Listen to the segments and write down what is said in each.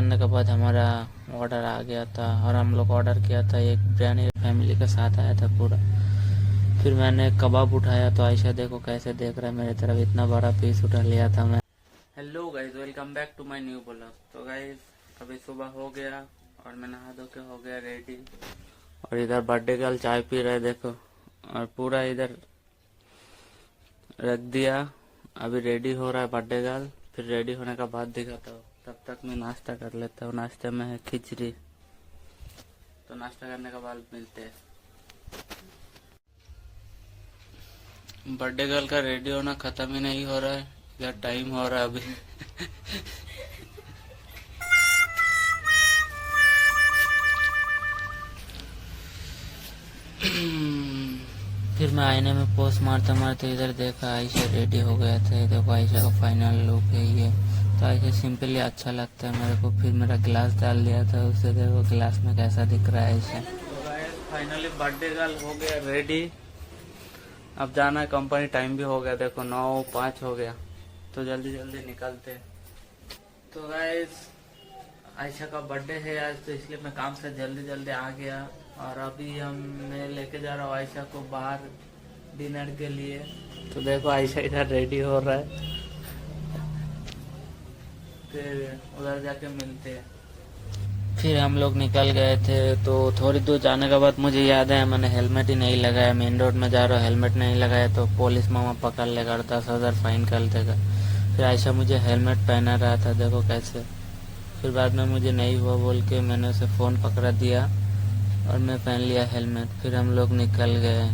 करने के बाद हमारा ऑर्डर आ गया था और हम लोग ऑर्डर किया था एक बिरयानी, फैमिली के साथ आया था पूरा। फिर मैंने कबाब उठाया तो आयशा देखो कैसे देख रहा है मेरी तरफ, इतना बड़ा पीस उठा लिया था मैं। Hello guys, welcome back to my new blog. तो गाइज अभी सुबह हो गया और मैं नहा धो के हो गया रेडी, और इधर बर्थडे गर्ल चाय पी रहे देखो, और पूरा इधर रख दिया। अभी रेडी हो रहा है बर्थडे गर्ल, फिर रेडी होने का बाद दिखाता हूँ। तब तक मैं नाश्ता कर लेता हूँ। नाश्ते में है खिचड़ी, तो नाश्ता करने के बाद मिलते हैं। बर्थडे गर्ल का रेडी होना खत्म ही नहीं हो रहा है, इधर टाइम हो रहा है अभी। फिर मैं आईने में पोस्ट मारते मारते इधर देखा आयशा रेडी हो गया था। देखो आयशा का फाइनल लुक है ये। तो आयशा सिंपली अच्छा लगता है मेरे को। फिर मेरा गिलास डाल दिया था उससे, देखो गिलास में कैसा दिख रहा है आयशा। तो गाइस फाइनली बर्थडे गर्ल हो गया रेडी। अब जाना है कंपनी, टाइम भी हो गया देखो 9:05 हो गया, तो जल्दी जल्दी निकलते। तो गाइस आयशा का बर्थडे है आज, तो इसलिए मैं काम से जल्दी जल्दी आ गया। और अभी मैं लेके जा रहा हूँ आयशा को बाहर डिनर के लिए। तो देखो आयशा इधर रेडी हो रहा है, फिर उधर जाके मिलते हैं। फिर हम लोग निकल गए थे। तो थोड़ी दूर जाने के बाद मुझे याद है मैंने हेलमेट ही नहीं लगाया। मेन रोड में जा रहा हूँ, हेलमेट नहीं लगाया तो पुलिस मामा पकड़ लेगा और 10,000 फाइन कर देगा। फिर आयशा मुझे हेलमेट पहना रहा था, देखो कैसे। फिर बाद में मुझे नहीं हुआ बोल के मैंने उसे फ़ोन पकड़ा दिया और मैं पहन लिया हेलमेट। फिर हम लोग निकल गए।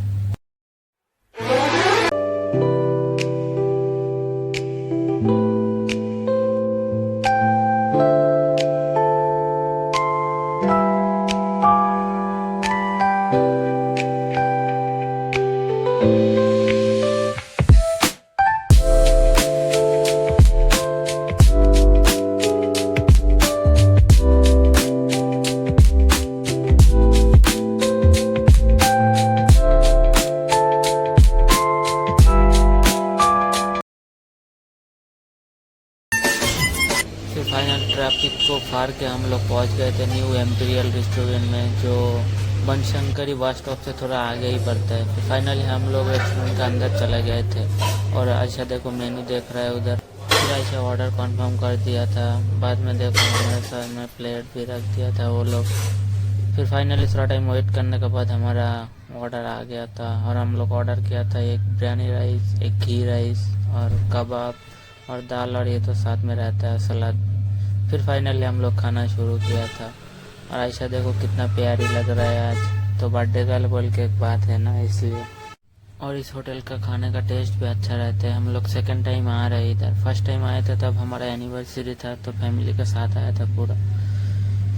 फिर फाइनल ट्रैफिक को फाड़ के हम लोग पहुंच गए थे न्यू एम्पीरियल रेस्टोरेंट में, जो बनशंकरी बस स्टॉप से थोड़ा आगे ही पड़ता है। फिर फाइनली हम लोग रेस्टोरेंट के अंदर चले गए थे और आयशा देखो मेनू देख रहा है उधर। फिर आयशा ऑर्डर कंफर्म कर दिया था। बाद में देखो हमारे साथ में प्लेट भी रख दिया था वो लोग। फिर फाइनली थोड़ा टाइम वेट करने के बाद हमारा ऑर्डर आ गया था और हम लोग ऑर्डर किया था एक बिरयानी राइस, एक घी राइस और कबाब और दाल, और ये तो साथ में रहता है सलाद। फिर फाइनली हम लोग खाना शुरू किया था और आयशा देखो कितना प्यारी लग रहा है आज। तो बर्थडे गर्ल बोल के एक बात है ना, इसलिए। और इस होटल का खाने का टेस्ट भी अच्छा रहता है। हम लोग सेकंड टाइम आ रहे हैं इधर। फर्स्ट टाइम आए थे तब हमारा एनिवर्सरी था, तो फैमिली के साथ आया था पूरा।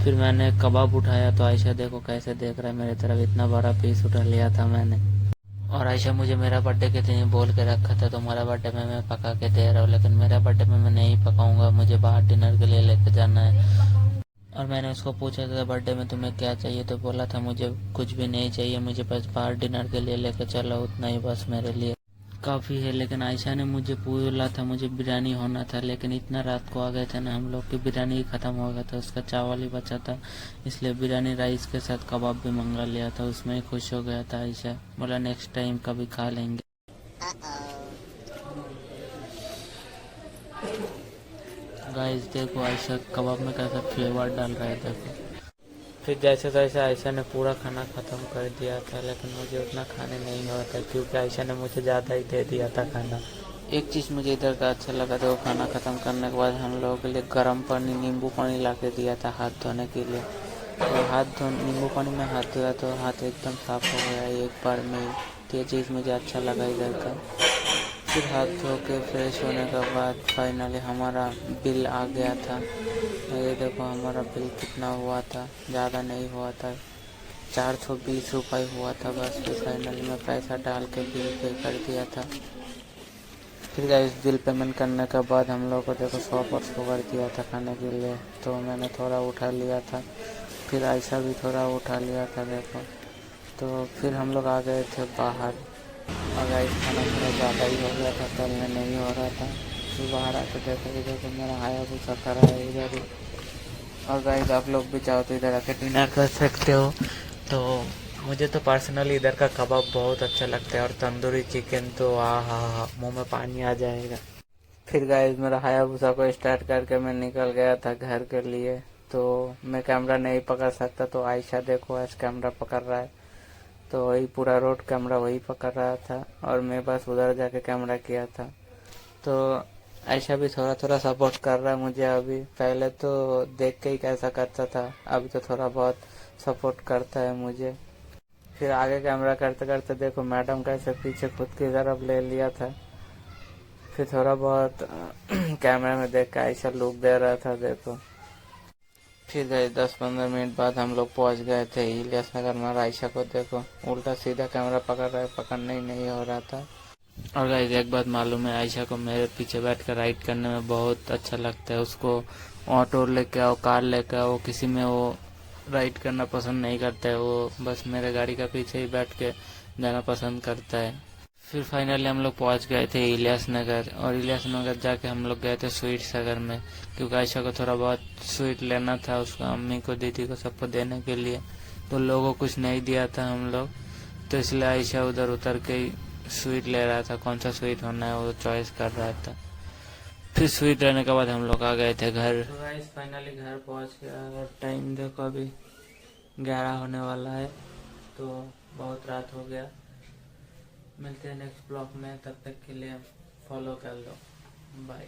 फिर मैंने कबाब उठाया तो आयशा देखो कैसे देख रहा है मेरी तरफ, इतना बड़ा पीस उठा लिया था मैंने। और आयशा मुझे मेरा बर्थडे के दिन बोल के रखा था तुम्हारा बर्थडे में मैं पका के दे रहा हूँ, लेकिन मेरा बर्थडे में मैं नहीं पकाऊंगा, मुझे बाहर डिनर के लिए लेके जाना है। और मैंने उसको पूछा था बर्थडे में तुम्हें क्या चाहिए, तो बोला था मुझे कुछ भी नहीं चाहिए, मुझे बस बाहर डिनर के लिए लेके चलो, उतना ही बस मेरे लिए काफ़ी है। लेकिन आयशा ने मुझे बोला था मुझे बिरयानी होना था, लेकिन इतना रात को आ गए थे ना हम लोग कि बिरयानी ही ख़त्म हो गया था, उसका चावल ही बचा था। इसलिए बिरयानी राइस के साथ कबाब भी मंगा लिया था, उसमें ही खुश हो गया था आयशा। बोला नेक्स्ट टाइम कभी खा लेंगे। गाइस देखो आयशा कबाब में कैसा फ्लेवर डाल रहा है देखो। फिर जैसे तैसे आयशा ने पूरा खाना ख़त्म कर दिया था, लेकिन मुझे उतना खाने नहीं हुआ था क्योंकि आयशा ने मुझे ज़्यादा ही दे दिया था खाना। एक चीज़ मुझे इधर का अच्छा लगा था, वो खाना ख़त्म करने के बाद हम लोगों के लिए गर्म पानी, नींबू पानी ला के दिया था हाथ धोने के लिए। तो नींबू पानी में हाथ धोया तो हाथ एकदम साफ़ हो गया एक बार में ही। तो ये चीज़ मुझे अच्छा लगा इधर का। फिर हाथ धो के फ्रेश होने के बाद फाइनली हमारा बिल आ गया था। ये देखो हमारा बिल कितना हुआ था, ज़्यादा नहीं हुआ था, 420 रुपये हुआ था बस। फिर फाइनली मैं पैसा डाल के बिल पे कर दिया था। फिर गाइस बिल पेमेंट करने के बाद हम लोग को देखो 100% कर दिया था खाने के लिए, तो मैंने थोड़ा उठा लिया था। फिर आयशा भी थोड़ा उठा लिया था देखो। तो फिर हम लोग आ गए थे बाहर, और गाइस खाना थोड़ा ज़्यादा ही हो गया था, तल में नहीं हो रहा था। फिर बाहर आके देखो इधर तो मेरा हायाबुसा खड़ा है इधर ही, और गाइस आप लोग भी चाहो तो इधर आके डिनर कर सकते हो। तो मुझे तो पर्सनली इधर का कबाब बहुत अच्छा लगता है और तंदूरी चिकन तो हा मुंह में पानी आ जाएगा। फिर गाइस मेरा हायाबुसा को स्टार्ट करके मैं निकल गया था घर के लिए। तो मैं कैमरा नहीं पकड़ सकता, तो आयशा देखो आज कैमरा पकड़ रहा है। तो वही पूरा रोड कैमरा वही पकड़ रहा था और मैं बस उधर जाके कैमरा किया था। तो आयशा भी थोड़ा थोड़ा सपोर्ट कर रहा है मुझे अभी। पहले तो देख के ही कैसा करता था, अभी तो थोड़ा बहुत सपोर्ट करता है मुझे। फिर आगे कैमरा करते करते देखो मैडम कैसे पीछे खुद की तरफ ले लिया था। फिर थोड़ा बहुत कैमरे में देख के आयशा लुक दे रहा था देखो। फिर गए 10-15 मिनट बाद हम लोग पहुंच गए थे इलियास नगर में। आयशा को देखो उल्टा सीधा कैमरा पकड़ रहा है, पकड़ने ही नहीं हो रहा था। और गाइस एक बात मालूम है, आयशा को मेरे पीछे बैठ कर राइड करने में बहुत अच्छा लगता है। उसको ऑटो लेके आओ, कार लेके आओ, किसी में वो राइड करना पसंद नहीं करता है। वो बस मेरे गाड़ी का पीछे ही बैठ के जाना पसंद करता है। फिर फाइनली हम लोग पहुंच गए थे इलियास नगर, और इलियास नगर जाके हम लोग गए थे स्वीट सागर में, क्योंकि आयशा को थोड़ा बहुत स्वीट लेना था, उसको अम्मी को दीदी को सबको देने के लिए। तो लोगों को कुछ नहीं दिया था हम लोग, तो इसलिए आयशा उधर उतर के ही स्वीट ले रहा था। कौन सा स्वीट होना है वो चॉइस कर रहा था। फिर स्वीट लेने के बाद हम लोग आ गए थे घर। तो गाइस फाइनली घर पहुंच गया और टाइम देखो अभी 11 होने वाला है, तो बहुत रात हो गया। मिलते हैं नेक्स्ट ब्लॉग में, तब तक के लिए फॉलो कर लो। बाय।